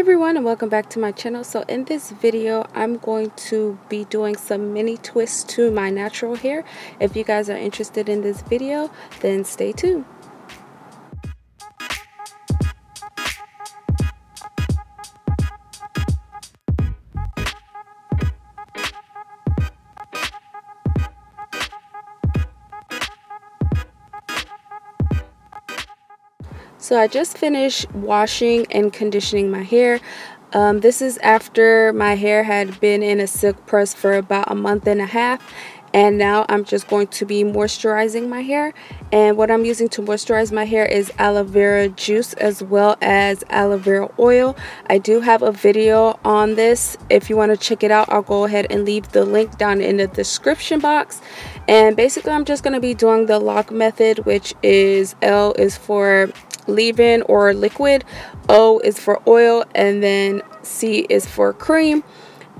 everyone, and welcome back to my channel. So in this video I'm going to be doing some mini twists to my natural hair. If you guys are interested in this video, then stay tuned. So I just finished washing and conditioning my hair. This is after my hair had been in a silk press for about a month and a half, and now I'm just going to be moisturizing my hair. And what I'm using to moisturize my hair is aloe vera juice as well as aloe vera oil. I do have a video on this. If you want to check it out, I'll go ahead and leave the link down in the description box. And basically I'm just going to be doing the LOC method, which is L is for leave-in or liquid, O is for oil, and then C is for cream.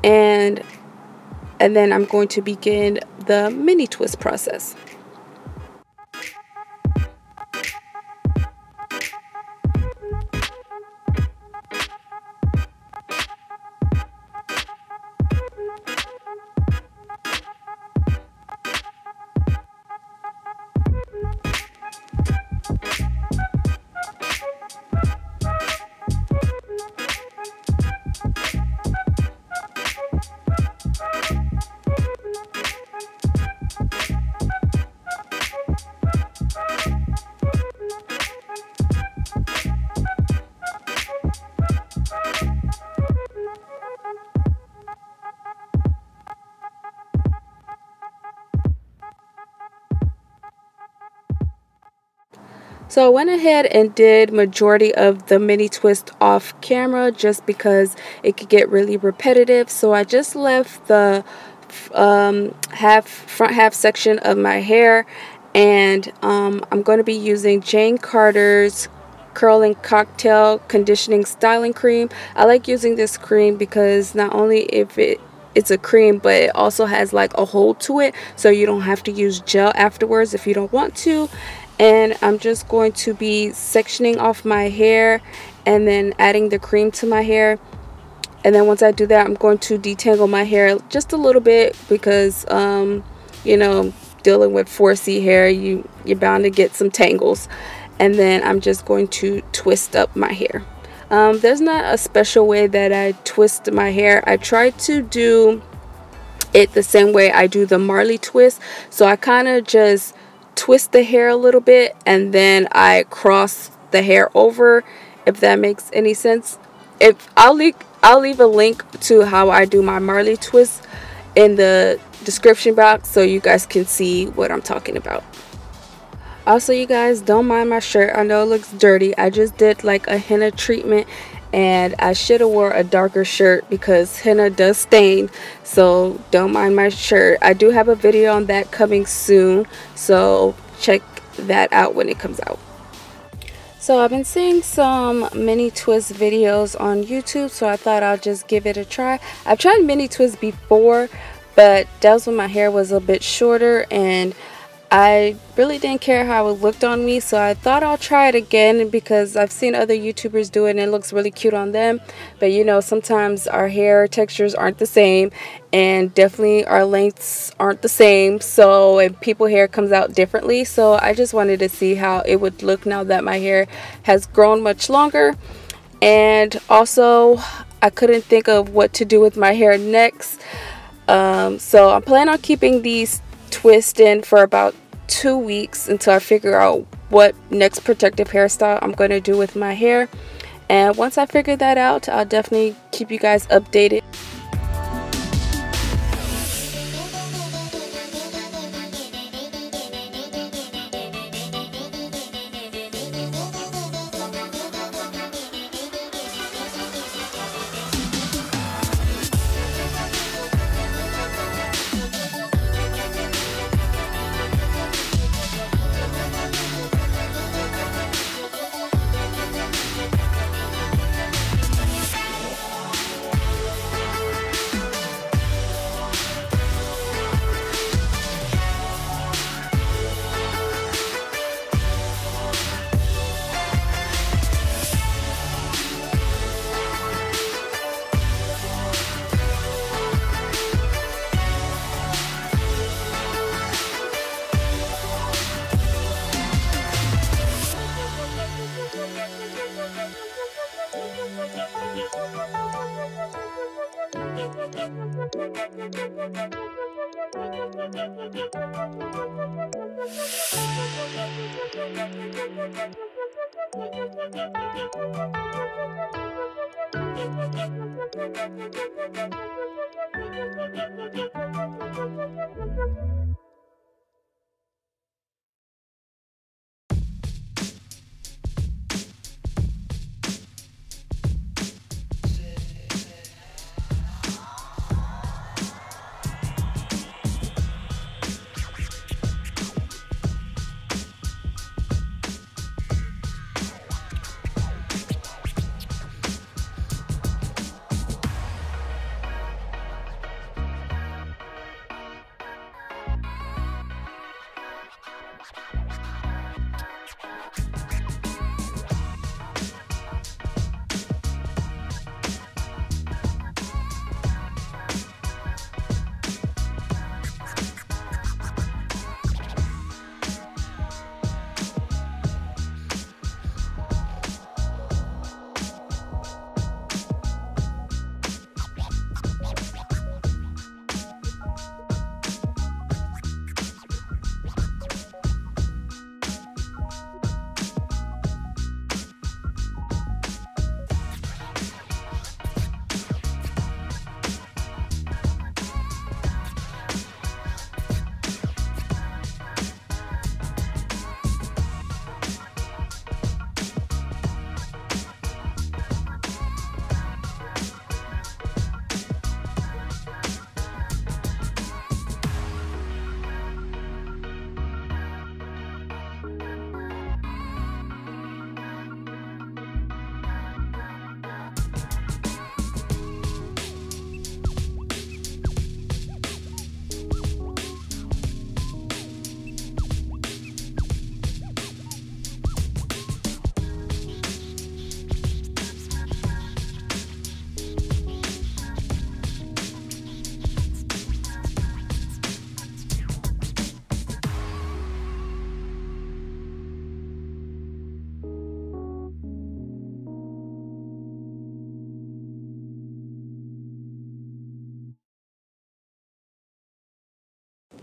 And then I'm going to begin the mini twist process. So I went ahead and did majority of the mini twist off camera just because it could get really repetitive. So I just left the front half section of my hair, and I'm going to be using Jane Carter's curling cocktail conditioning styling cream. I like using this cream because not only it's a cream, but it also has like a hold to it, so you don't have to use gel afterwards if you don't want to. And I'm just going to be sectioning off my hair and then adding the cream to my hair. And then once I do that, I'm going to detangle my hair just a little bit because you know, dealing with 4C hair, you're bound to get some tangles. And then I'm just going to twist up my hair. There's not a special way that I twist my hair. I try to do it the same way I do the Marley twist. So I kind of just twist the hair a little bit and then I cross the hair over, if that makes any sense. I'll leave a link to how I do my Marley twist in the description box so you guys can see what I'm talking about. Also, you guys, don't mind my shirt. I know it looks dirty. I just did like a henna treatment, and I should have wore a darker shirt because henna does stain, so don't mind my shirt. I do have a video on that coming soon, so check that out when it comes out. So I've been seeing some mini twist videos on YouTube, so I thought I'll just give it a try. I've tried mini twists before, but that was when my hair was a bit shorter and I really didn't care how it looked on me, so I thought I'll try it again because I've seen other YouTubers do it and it looks really cute on them. But you know, sometimes our hair textures aren't the same, and definitely our lengths aren't the same, so and people's hair comes out differently. So I just wanted to see how it would look now that my hair has grown much longer. And also I couldn't think of what to do with my hair next, so I'm planning on keeping these twists in for about 2 weeks until I figure out what next protective hairstyle I'm going to do with my hair. And once I figure that out, I'll definitely keep you guys updated.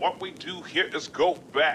What we do here is go back.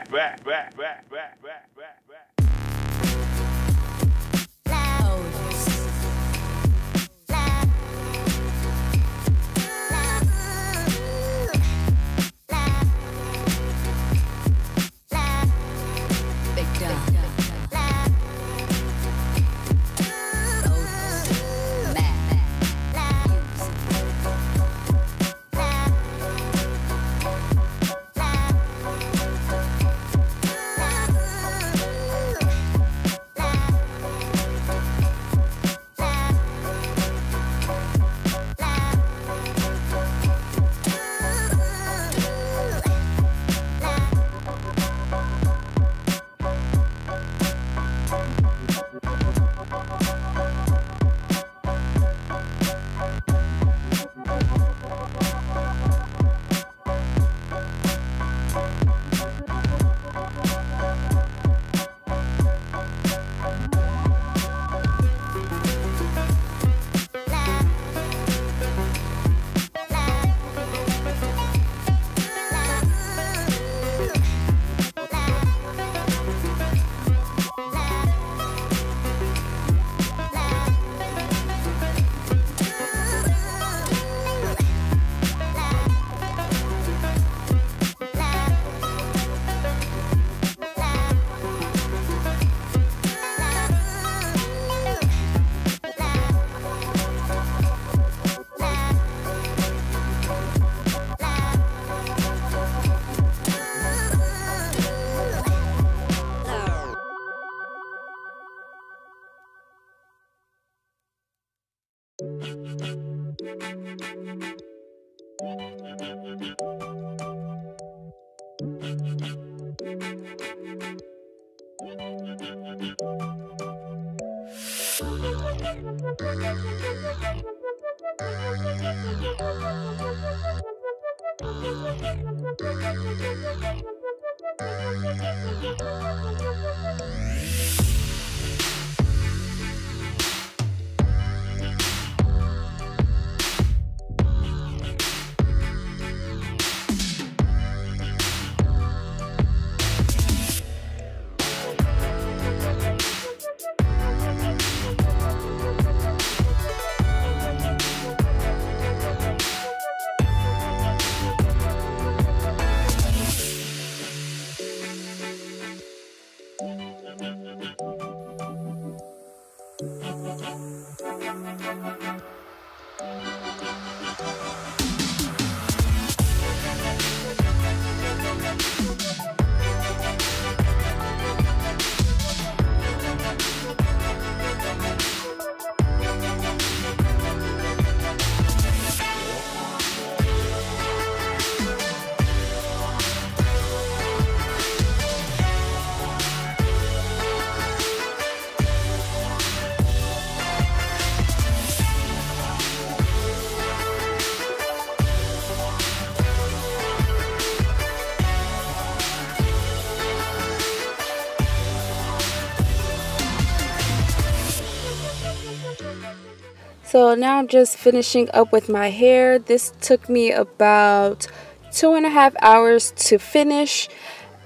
So now I'm just finishing up with my hair. This took me about 2.5 hours to finish,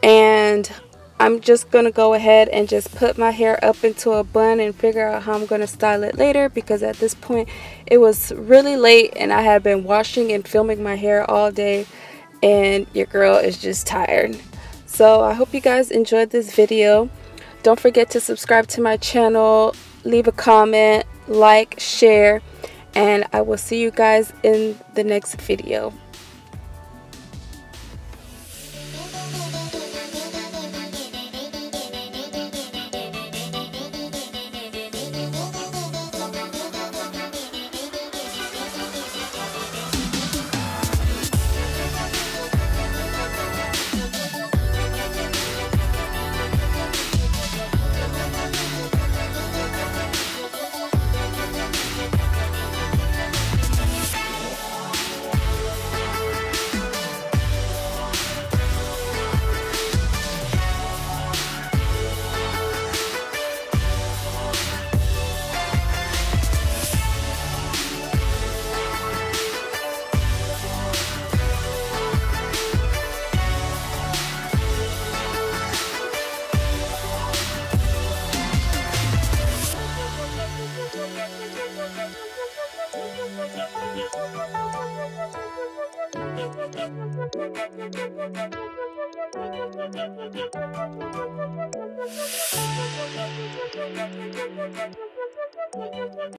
and I'm just gonna go ahead and just put my hair up into a bun and figure out how I'm gonna style it later, because at this point it was really late and I had been washing and filming my hair all day and your girl is just tired. So I hope you guys enjoyed this video. Don't forget to subscribe to my channel, leave a comment, like, share, and I will see you guys in the next video.